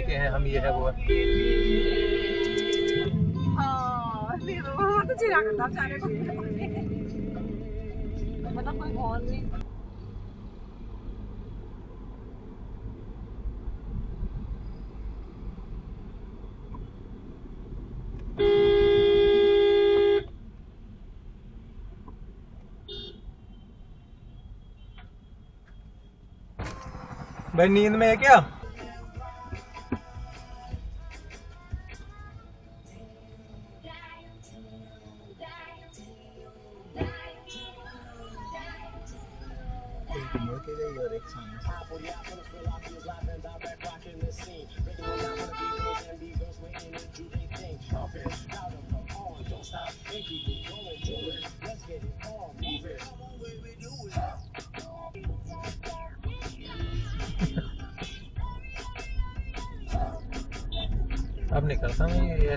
के हैं हम, ये है वो है। तो चिरा करता बेचारे को, मतलब कोई और नहीं। भाई नींद में है क्या? और एक अब निकलता हूँ ये